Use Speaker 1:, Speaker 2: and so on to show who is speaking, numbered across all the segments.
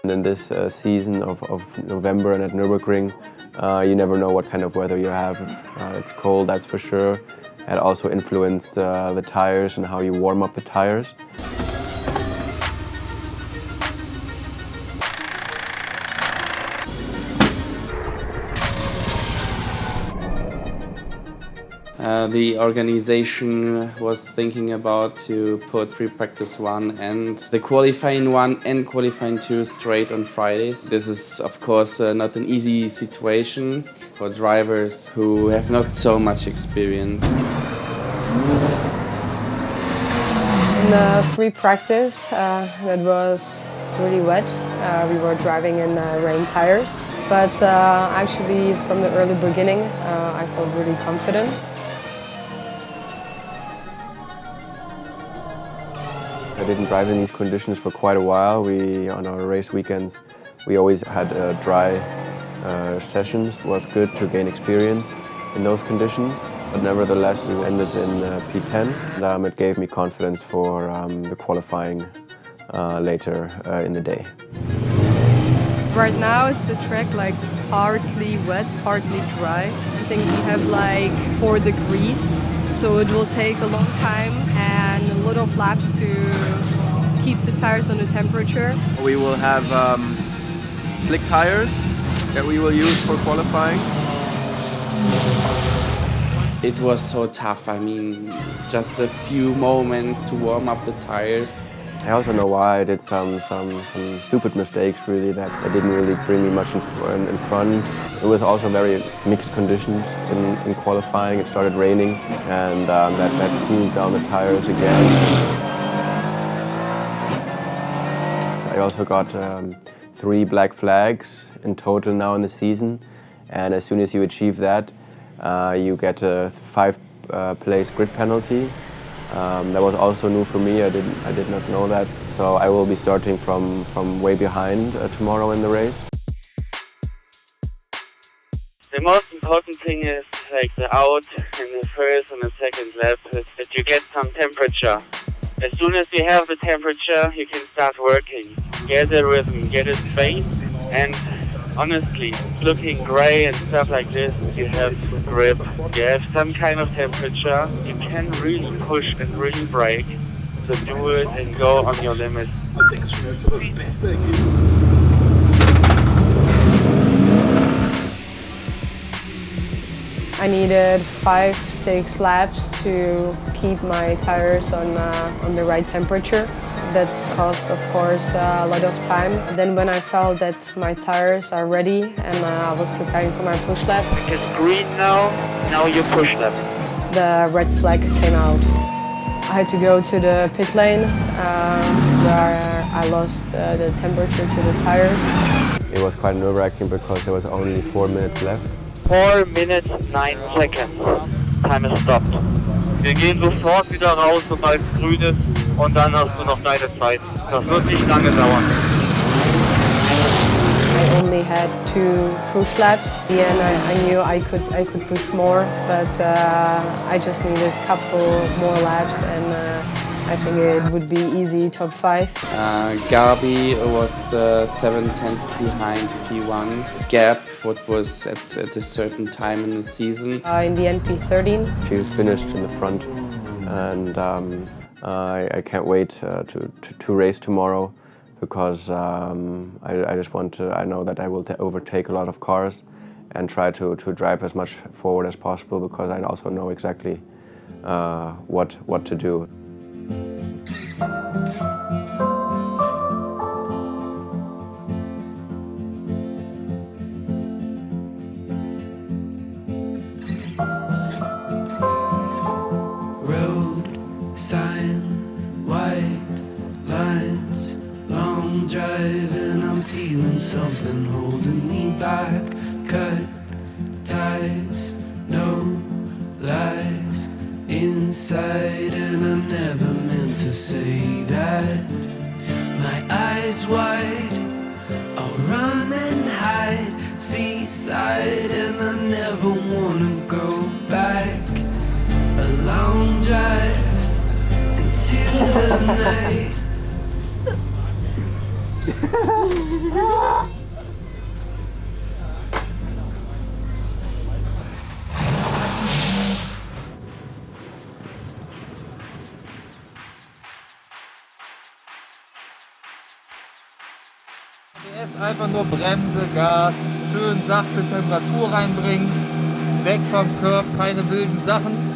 Speaker 1: And in this season of November and at Nuerburgring, you never know what kind of weather you have. It's cold, that's for sure. It also influenced the tires and how you warm up the tires.
Speaker 2: The organization was thinking about to put pre-practice 1 and the qualifying 1 and qualifying 2 straight on Fridays. This is of course not an easy situation for drivers who have not so much experience.
Speaker 3: In the free practice, that was really wet. We were driving in rain tires, but actually from the early beginning I felt really confident.
Speaker 1: I didn't drive in these conditions for quite a while. On our race weekends, we always had dry sessions. It was good to gain experience in those conditions, but nevertheless we ended in P10. And, it gave me confidence for the qualifying later in the day.
Speaker 3: Right now is the track like partly wet, partly dry. I think we have like 4 degrees, so it will take a long time and a lot of laps to keep the tires on the temperature.
Speaker 1: We will have slick tires that we will use for qualifying.
Speaker 2: It was so tough. I mean, just a few moments to warm up the tires.
Speaker 1: I also know why I did some stupid mistakes really that didn't really bring me much in front. It was also very mixed conditions in qualifying. It started raining and that cooled down the tires again. I also got 3 black flags in total now in the season, and as soon as you achieve that, you get a 5-place grid penalty. That was also new for me. I did not know that. So I will be starting from way behind tomorrow in the race.
Speaker 4: The most important thing is like the out in the first and the second lap is that you get some temperature. As soon as you have the temperature, you can start working. Get the rhythm, get it straight, and honestly, looking grey and stuff like this, you have grip, you have some kind of temperature, you can really push and really brake. So do it and go on your limit.
Speaker 3: I needed 5-6 laps to keep my tires on the right temperature. That cost, of course, a lot of time. Then when I felt that my tires are ready and I was preparing for my push lap.
Speaker 4: It's green now you push lap.
Speaker 3: The red flag came out. I had to go to the pit lane where I lost the temperature to the tires.
Speaker 1: It was quite nerve-wracking because there was only 4 minutes left.
Speaker 4: 4 minutes 9 seconds. Time is stopped. Wir gehen sofort wieder raus, sobald es grün ist, und dann hast du noch deine Zeit. Das wird nicht lange dauern.
Speaker 3: I only had 2 push laps, and I knew I could push more, but I just needed a couple more laps, and I think it would be easy top 5.
Speaker 2: Gabi was 7/10 behind P1. Gab, what was at a certain time in the season.
Speaker 3: In the end, P13.
Speaker 1: She finished in the front, and I can't wait to race tomorrow because I just want to. I know that I will overtake a lot of cars and try to drive as much forward as possible because I also know exactly what to do.
Speaker 5: Road sign, white lines, long drive, and I'm feeling something holding me back. Cut ties, no lies inside, and I never meant to say that. My eyes wide, I'll run and hide, seaside, and I never wanna go back. A long drive into the night.
Speaker 6: Jetzt einfach nur Bremse, Gas, schön sachte Temperatur reinbringen, weg vom Curb, keine wilden Sachen,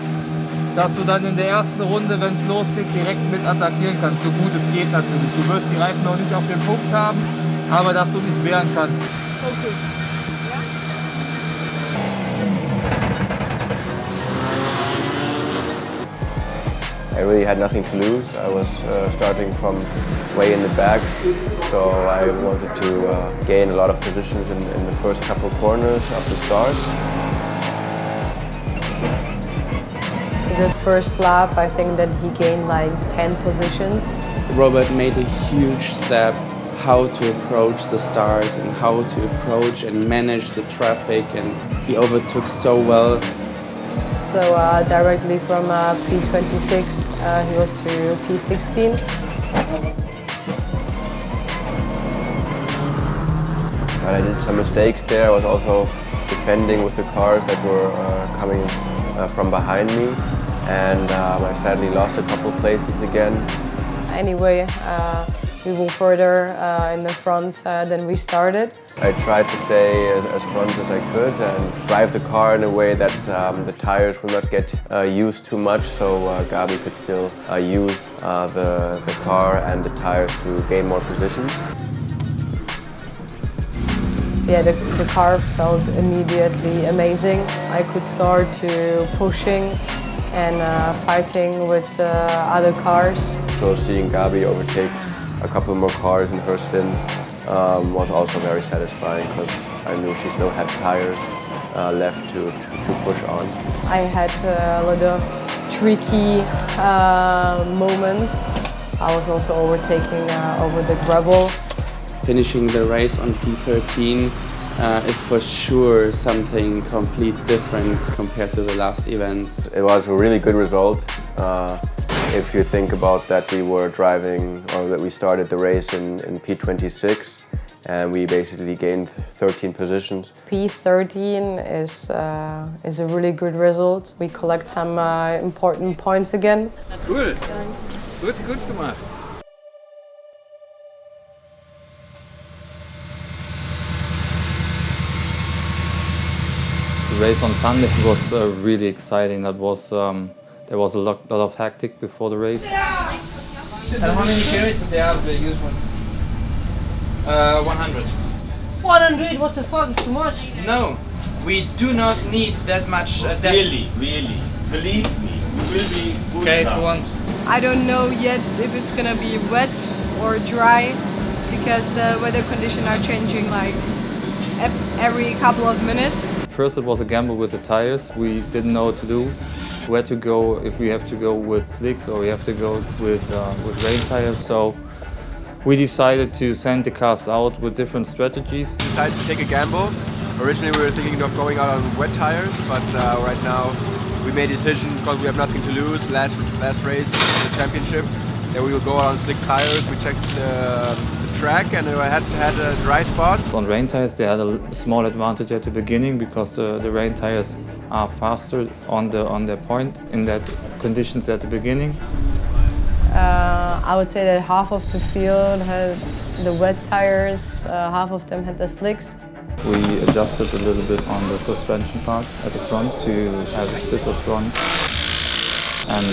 Speaker 6: dass du dann in der ersten Runde, wenn es losgeht, direkt mit attackieren kannst, so gut es geht natürlich. Du wirst die Reifen noch nicht auf den Punkt haben, aber dass du dich wehren kannst.
Speaker 3: Okay.
Speaker 1: I really had nothing to lose. I was starting from way in the back, so I wanted to gain a lot of positions in the first couple corners of the start.
Speaker 3: The first lap, I think that he gained like 10 positions.
Speaker 2: Robert made a huge step how to approach the start and how to approach and manage the traffic, and he overtook so well.
Speaker 3: So directly from P26, he was to P16.
Speaker 1: But I did some mistakes there. I was also defending with the cars that were coming from behind me, and I sadly lost a couple places again.
Speaker 3: Anyway, we were further in the front than we started.
Speaker 1: I tried to stay as front as I could and drive the car in a way that the tires will not get used too much, so Gabi could still use the car and the tires to gain more positions.
Speaker 3: Yeah, the car felt immediately amazing. I could start to pushing and fighting with other cars.
Speaker 1: So seeing Gabi overtake a couple more cars in her stint was also very satisfying, because I knew she still had tires left to push on.
Speaker 3: I had a lot of tricky moments. I was also overtaking over the gravel.
Speaker 2: Finishing the race on P13 is for sure something completely different compared to the last events.
Speaker 1: It was a really good result. If you think about that, we were driving, or that we started the race in P26, and we basically gained 13 positions.
Speaker 3: P13 is a really good result. We collect some important points again.
Speaker 6: Cool. Gut gemacht. The race on Sunday was really exciting. That was there was a lot of hectic before the race.
Speaker 7: And how many carrots did they have to use one? 100.
Speaker 8: 100? What the fuck? It's too much.
Speaker 7: No, we do not need that much.
Speaker 9: Really, believe me, we will be good
Speaker 7: Okay, if
Speaker 9: enough.
Speaker 7: you want.
Speaker 10: I don't know yet if it's gonna be wet or dry, because the weather conditions are changing like every couple of minutes.
Speaker 6: First it was a gamble with the tires. We didn't know what to do, where to go, if we have to go with slicks or we have to go with rain tires. So we decided to send the cars out with different strategies.
Speaker 1: Decided to take a gamble. Originally we were thinking of going out on wet tires, but right now we made a decision, because we have nothing to lose. Last race in the championship, that we will go out on slick tires. We checked the track, and I had dry spots.
Speaker 6: On rain tires they had a small advantage at the beginning, because the rain tires are faster on their point in that conditions at the beginning.
Speaker 3: I would say that half of the field had the wet tires, half of them had the slicks.
Speaker 6: We adjusted a little bit on the suspension parts at the front to have a stiffer front and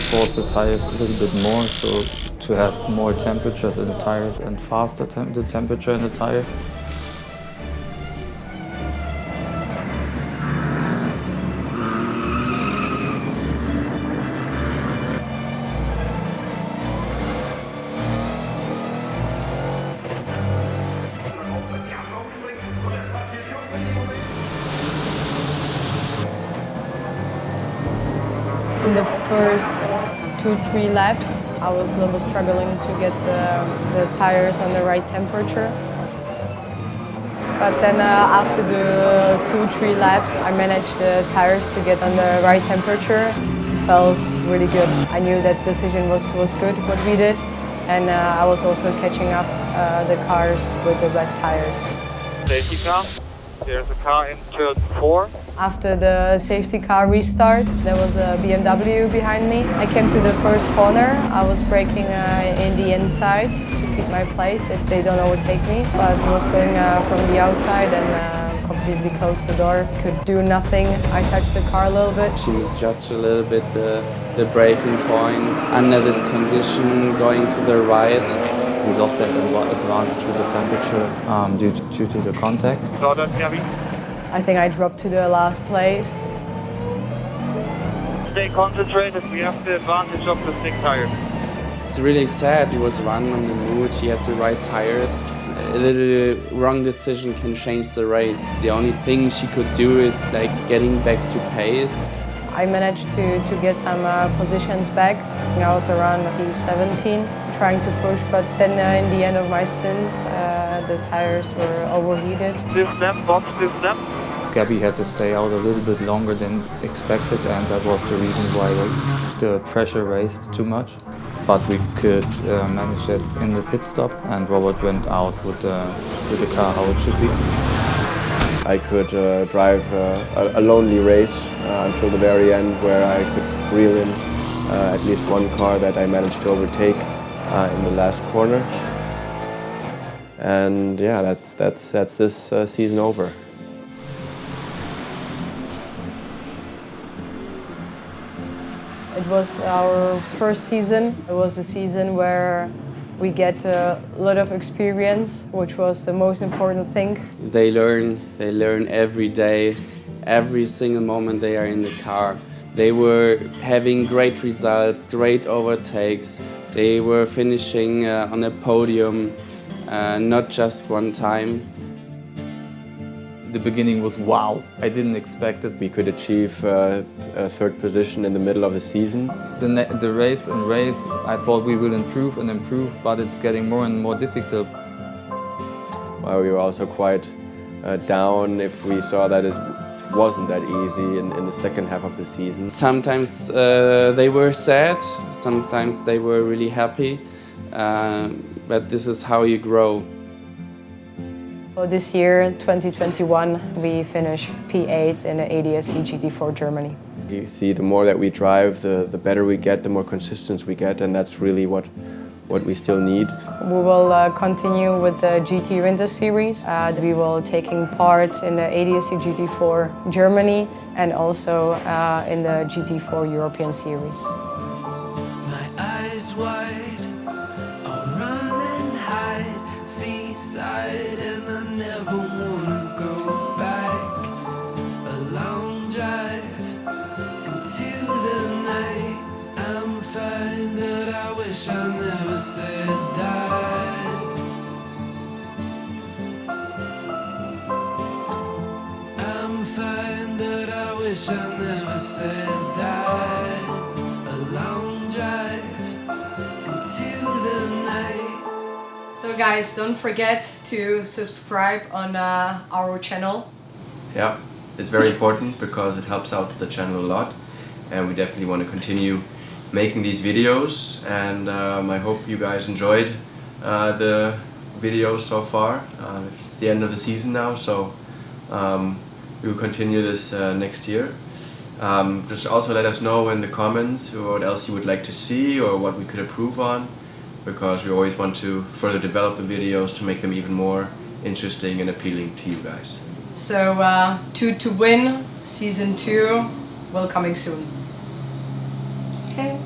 Speaker 6: force the tires a little bit more, so to have more temperatures in the tires and faster the temperature in the tires.
Speaker 3: In the first 2-3 laps, I was a little struggling to get the tires on the right temperature. But then after the 2-3 laps, I managed the tires to get on the right temperature. It felt really good. I knew that decision was good, what we did. and I was also catching up the cars with the wet tires.
Speaker 6: Safety car. There's a car in turn 4.
Speaker 3: After the safety car restart, there was a BMW behind me. I came to the first corner. I was braking in the inside to keep my place, that they don't overtake me. But he was going from the outside and completely closed the door. Could do nothing. I touched the car a little bit.
Speaker 2: She misjudged a little bit the braking point. Under this condition, going to the right.
Speaker 11: We lost that advantage with the temperature due to the contact.
Speaker 6: Saw that, Gabby?
Speaker 3: I think I dropped to the last place.
Speaker 6: Stay concentrated, we have the advantage of the stick tire.
Speaker 2: It's really sad. He was run on the mood. He had the right tires. A little wrong decision can change the race. The only thing she could do is like getting back to pace.
Speaker 3: I managed to get some positions back. I was around P17, trying to push, but then in the end of my stint, the tires were overheated.
Speaker 6: Stiff snap, box stiff snap.
Speaker 11: Gabby had to stay out a little bit longer than expected, and that was the reason why the pressure raised too much. But we could manage it in the pit stop, and Robert went out with the car how it should be.
Speaker 1: I could drive a lonely race until the very end, where I could reel in at least one car that I managed to overtake in the last corner. And yeah, that's this season over.
Speaker 3: It was our first season. It was a season where we get a lot of experience, which was the most important thing.
Speaker 2: They learn every day, every single moment they are in the car. They were having great results, great overtakes. They were finishing on a podium, not just one time.
Speaker 11: The beginning was wow. I didn't expect it.
Speaker 1: We could achieve a third position in the middle of the season.
Speaker 11: The race, I thought we will improve and improve, but it's getting more and more difficult.
Speaker 1: Well, we were also quite down if we saw that it wasn't that easy in the second half of the season.
Speaker 2: Sometimes they were sad, sometimes they were really happy, but this is how you grow.
Speaker 3: For this year, 2021, we finished P8 in the ADAC GT4 Germany.
Speaker 1: You see, the more that we drive, the better we get, the more consistent we get, and that's really what we still need.
Speaker 3: We will continue with the GT Winter Series. We will taking part in the ADAC GT4 Germany and also in the GT4 European Series.
Speaker 5: My eyes wide, I'll run and hide, seaside, and I never wanna go back. A long drive into the night. I'm fine, but I wish I never said that. I'm fine, but I wish I never said that. A long drive into the night.
Speaker 3: So guys, don't forget to subscribe on our channel.
Speaker 1: Yeah, it's very important because it helps out the channel a lot, and we definitely want to continue making these videos, and I hope you guys enjoyed the videos so far. It's the end of the season now, so we will continue this next year. Just also let us know in the comments what else you would like to see or what we could improve on, because we always want to further develop the videos to make them even more interesting and appealing to you guys.
Speaker 3: So Two2Win Season 2 will coming soon. Okay.